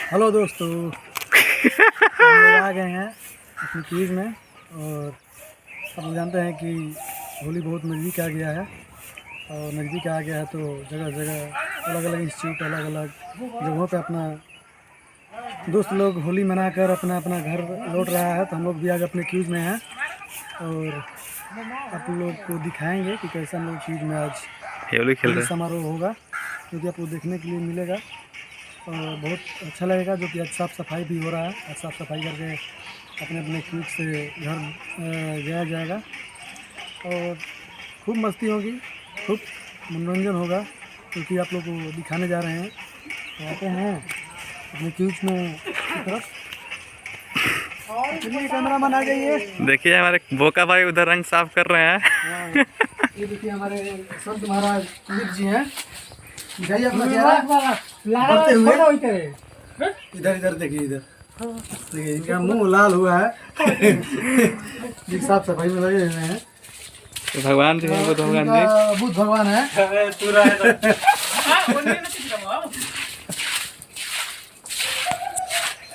Hello दोस्तों, हम लोग आ गए हैं अपनी क्विज़ में। और आप लोग जानते हैं कि होली बहुत नज़दीक आ गया है। और नज़दीक आ गया है तो जगह जगह अलग अलग इंस्टीट्यूट अलग अलग जगहों पे अपना दोस्त लोग होली मनाकर अपना अपना घर लौट रहा है। तो हम लोग भी आज अपने क्विज़ में हैं और आप लोग को दिखाएंगे कि कैसा हम लोग क्विज़ में आज होली खेल रहे समारोह होगा, क्योंकि आपको देखने के लिए मिलेगा और बहुत अच्छा लगेगा। जो कि आज साफ़ सफाई भी हो रहा है। आज साफ़ सफाई करके अपने अपने क्विज से घर जाया जाएगा और खूब मस्ती होगी, खूब मनोरंजन होगा, क्योंकि आप लोग को दिखाने जा रहे हैं। तो आते हैं अपने क्विज में की तरफ। चलिए कैमरा मैन आ जाइए। देखिए हमारे बोका भाई उधर रंग साफ कर रहे हैं। हाँ, ये देखिए हमारे संत महाराज पुलिस जी हैं। जाइए अपना चेहरा बढ़ते हुए। इधर इधर देखिए, इधर देखिए, इनका मुंह लाल हुआ है। जी साफ सफाई में लगे हुए हैं। भगवान जी हैं, बुद्ध भगवान जी। बुद्ध भगवान है।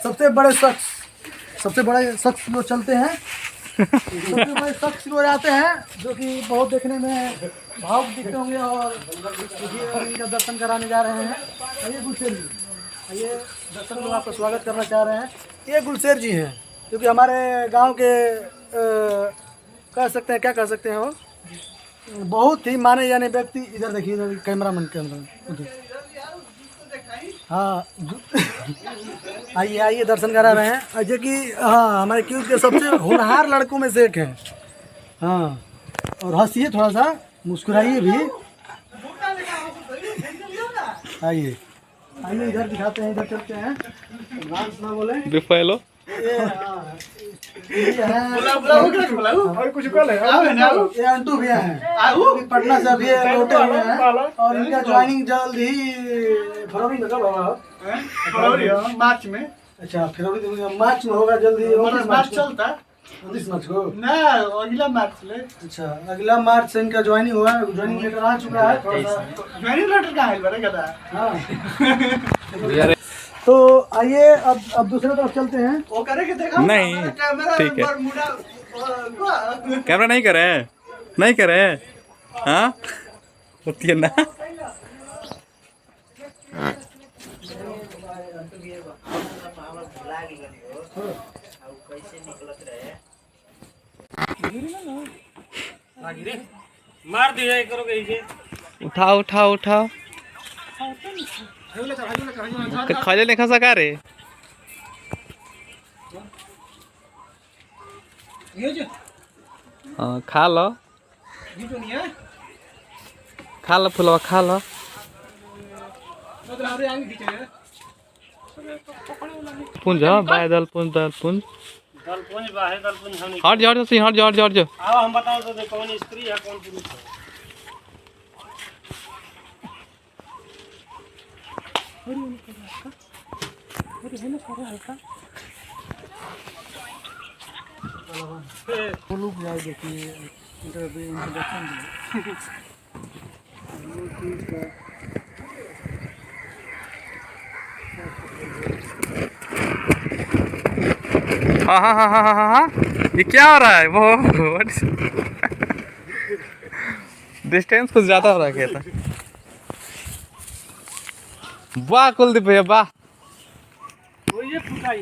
सबसे बड़े शख्स जो चलते हैं, सबसे बड़े शख्स जो आते हैं, जो कि बहुत देखने में भावुक दिखते होंगे और इनका दर्शन कराने जा रहे हैं। आइए गुलशेर जी, आइए दर्शन में आपका स्वागत करना चाह रहे हैं। ये गुलशेर जी हैं, जो कि हमारे गांव के कह सकते हैं, क्या कह सकते हैं, वो बहुत ही माने जाने व्यक्ति। इधर देखिए, इधर कैमरामैन हाँ। आइए आइए दर्शन करा रहे हैं, जो कि हाँ हमारे क्यूज के सबसे होनहार लड़कों में से एक है। हाँ, और हंसिए, थोड़ा सा मुस्कुराइए भी। आइए आइए इधर दिखाते हैं, इधर चलते हैं। ना बोले बिफेलो ये अंटू भैया हैं, पटना से अभी लौटे हुए हैं और इनका ज्वाइनिंग जल्द ही फरवरी में कब होगा? मार्च में। अच्छा, फरवरी मार्च में होगा जल्दी। 19 मार्च चलता है। 19 मार्च को ना, अगला मार्च ले। अच्छा, अगला मार्च से इनका ज्वाइनिंग हुआ। ज्वाइनिंग लेटर आ चुका है। ज्वाइनिंग लेटर कहाँ है बड़े गधा? हाँ। तो आइए अब दूसरे तरफ चलते हैं। वो करे के देखा नहीं, ठीक है। कैमरा नहीं करे, नहीं करे। हाँ होती है ना। मार दिया करोगे इसे। उठाओ उठाओ उठाओ। खाले नहीं खा सका रे। हाँ खा लो, खा लो फुलवा, खा लो। पुंज बाय पुंज हट जा हट जा। आओ हम बताओ तो कौन स्त्री है कौन पुरुष है। देखिए इंट्रोडक्शन हाँ हाँ हाँ हाँ हाँ हाँ, ये क्या हो रहा है? वो डिस्टेंस कुछ ज्यादा हो रहा है क्या? वाह कुलदीप भैया वाह। ये फुटाई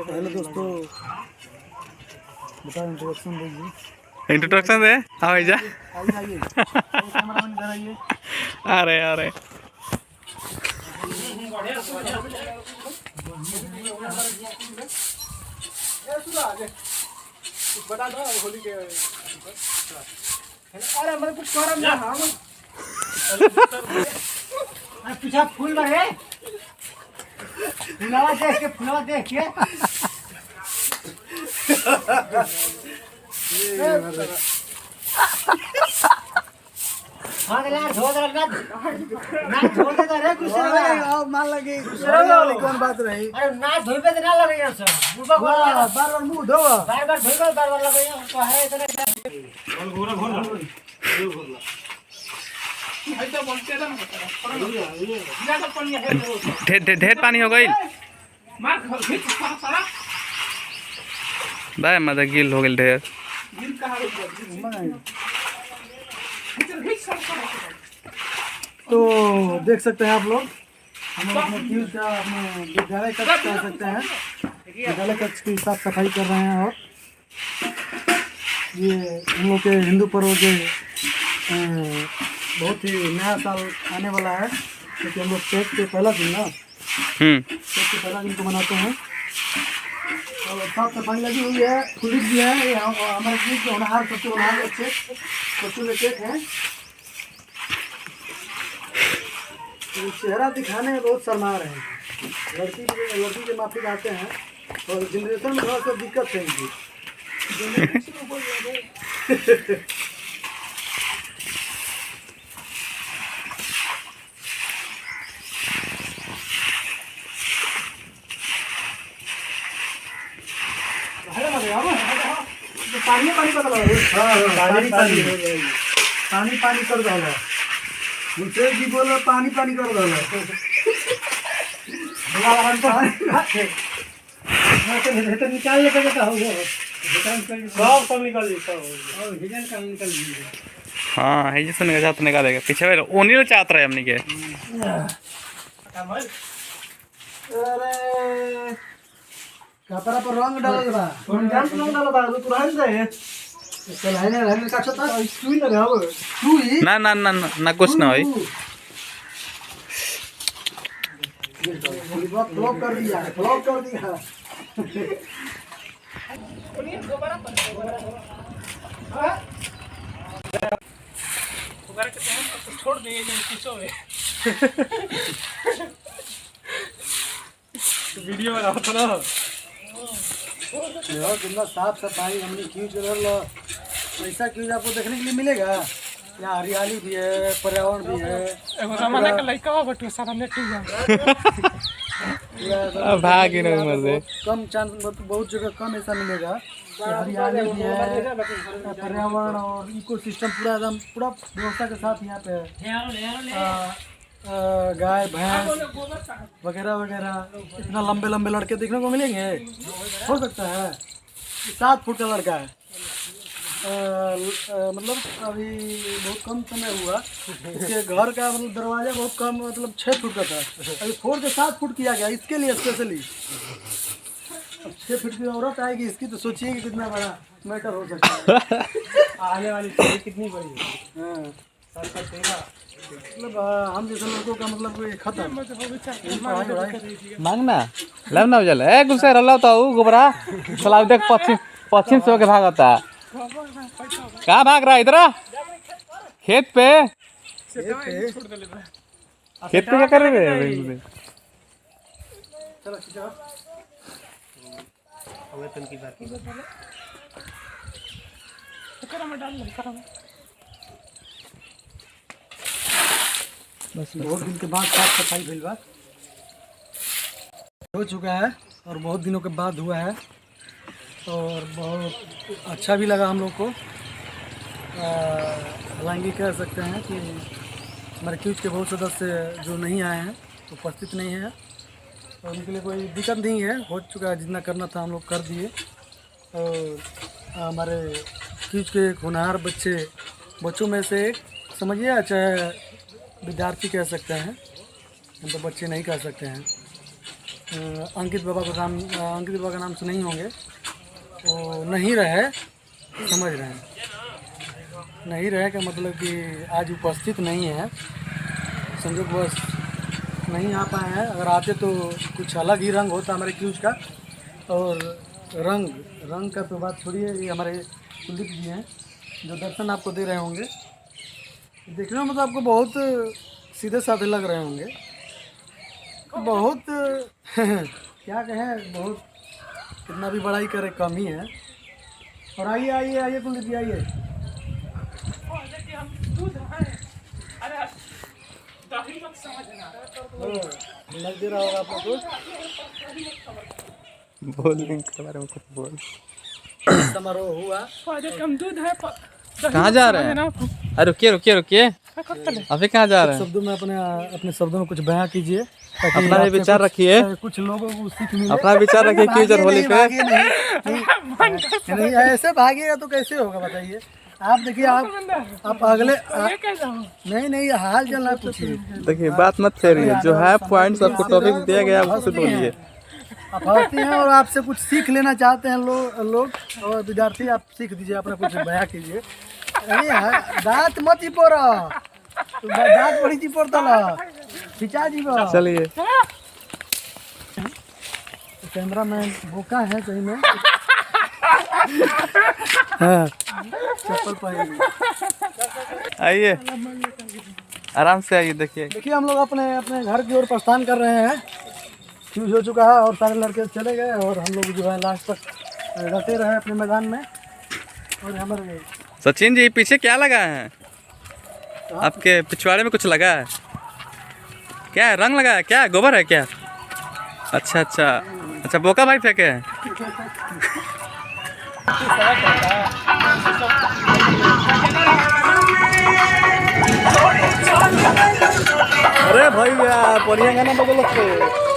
हेलो दोस्तों, बताओ इंट्रोडक्शन दीजिए। इंट्रोडक्शन दे। हाँ भैया आइए आइए, कैमरामैन इधर आइए। अरे अरे बता दो होली के। अरे मैं कुछ करम ना हम पीछा फूल रहे फुलावा देख के मान लगे वाली कौन बात रही बार बार मुंह धो ढेर पानी हो गई दाय मजा गिल हो गई ढेर। तो देख सकते हैं आप लोग हम लोग अपने क्यूज का अपने विद्यालय कक्ष कह सकते हैं, विद्यालय कक्ष की साफ सफाई कर रहे हैं। और ये हम लोग के हिंदू पर्व के बहुत ही नया साल आने वाला है, क्योंकि हम लोग चैत के पहला दिन ना, चैत के पहला दिन को मनाते हैं। और साफ सफाई लगी हुई है, पुलिस भी है, ये हमारे क्यूज के होनहार सबसे होनहार बच्चे बच्चों के चेक हैं। तो चेहरा दिखाने में बहुत शर्मा रहे हैं, लड़की के माफी आते हैं और जनरेशन में थोड़ा सा दिक्कत है इनकी। पानी पानी बदला पानी पानी कर दो मुझे जी बोलो पानी पानी कर दो निकाल लेकर सब निकाल निकल हाँ है जैसे निकालेगा पीछे वाले ओनी लो चाहत रहे हमने के। अरे कपड़ा पर रंग डाल बा रंग डाल बा तो रहन जाए चलाने रहने का छता सुई लगा हो सुई ना ना ना ना कुछ ना होई। ब्लॉक कर दिया ब्लॉक कर दिया। छोड़ देंगे किसो में वीडियो बना होता ना कितना साफ सफाई हमने क्यूज ऐसा क्यूज आपको देखने के लिए मिलेगा। यहाँ हरियाली भी है, पर्यावरण भी है। जमाने का लड़का हो बटू सारा नेट भाग मजे कम चांस बहुत जगह कम ऐसा मिलेगा। हरियाली भी है, पर्यावरण और इकोसिस्टम पूरा एकदम पूरा व्यवस्था के साथ यहाँ पे गाय भैंस वगैरह वगैरह। इतना लंबे लंबे लड़के देखने को मिलेंगे, हो सकता है 7 फुट का लड़का है। मतलब अभी बहुत कम समय हुआ, इसके घर का मतलब दरवाजा बहुत कम मतलब 6 फुट का था, अभी 4 से 7 फुट किया गया इसके लिए स्पेशली। अब 6 फुट की औरत आएगी इसकी, तो सोचिए कि कितना बड़ा मैटर हो सकता है। आने वाली चीज़ कितनी बड़ी है। हाँ मतलब हम जैसे लड़कों का मतलब खत्म मांगना लब ना उजल ए गुस्सा रहला तो गोबरा चलाओ देख पश्चिम से होके भागता। कहाँ भाग रहा है इधर खेत पे क्या कर रहे हैं। चलो बहुत दिन के बाद साफ सफाई भइल बा हो चुका है और बहुत दिनों के बाद हुआ है और बहुत अच्छा भी लगा हम लोग को। हालांकि कह सकते हैं कि हमारे क्यूज के बहुत सदस्य जो नहीं आए हैं, उपस्थित नहीं हैं, और उनके लिए कोई दिक्कत नहीं है। हो चुका है, जितना करना था हम लोग कर दिए। और हमारे क्यूज के एक होनहार बच्चों में से एक समझिए, चाहे विद्यार्थी कह सकते हैं, हम तो बच्चे नहीं कह सकते हैं। अंकित बाबा का नाम से नहीं होंगे, वो नहीं रहे, समझ रहे हैं, नहीं रहे का मतलब कि आज उपस्थित नहीं है, संयोगवश नहीं आ पाए हैं। अगर आते तो कुछ अलग ही रंग होता हमारे क्यूज का। और रंग का तो बात छोड़िए, ये हमारे कुलदीप जी हैं जो दर्शन आपको दे रहे होंगे। देखने में मतलब आपको बहुत सीधे साधे लग रहे होंगे, बहुत क्या कहें, बहुत कितना भी बड़ाई करे कम ही है। और आइए कुलदीप जी आइए। लग दे रहा होगा आप लोग को। बोल इनके बारे में कुछ बोल। समारोह हुआ। कम दूध है कहाँ जा रहे हैं? अरे रुकिए रुकिए रुकिए, अभी कहाँ जा रहे हैं? शब्दों में अपने शब्दों में कुछ बयां कीजिए ताकि अपना भी आपसे विचार कुछ- रखिए। कुछ लोगों को सीख मिले। अपना विचार रखिए क्यों जर होली पे। भागिए नहीं, ऐसे भागिएगा तो कैसे होगा बताइए। आप देखिए, आप अगले नहीं हाल चल ना पूछिए। देखिए बात मत फेरिए, जो है पॉइंट सबको टॉपिक दिया गया है उससे बोलिए। आप हंसते हैं और आपसे कुछ सीख लेना चाहते हैं लोग और विद्यार्थी, आप सीख दीजिए, अपना कुछ बयां कीजिए। नहीं दांत मत चिपोर, दांत बड़ी चिपोर तला खिंचा जीवा। चलिए कैमरा मैन बोका है सही में। हाँ, चप्पल पहन। आइए आराम से आइए। देखिए देखिए हम लोग अपने अपने घर की ओर प्रस्थान कर रहे हैं। फ्यूज हो चुका है और सारे लड़के चले गए और हम लोग जो है लास्ट तक डटे रहे अपने मैदान में। और हमारे सचिन जी पीछे क्या लगा है? आपके पिछवाड़े में कुछ लगा है क्या? है रंग लगा है क्या? गोबर है क्या? अच्छा अच्छा अच्छा, बोका भाई फेंके हैं। अरे भैया बढ़िया गाना बदलो।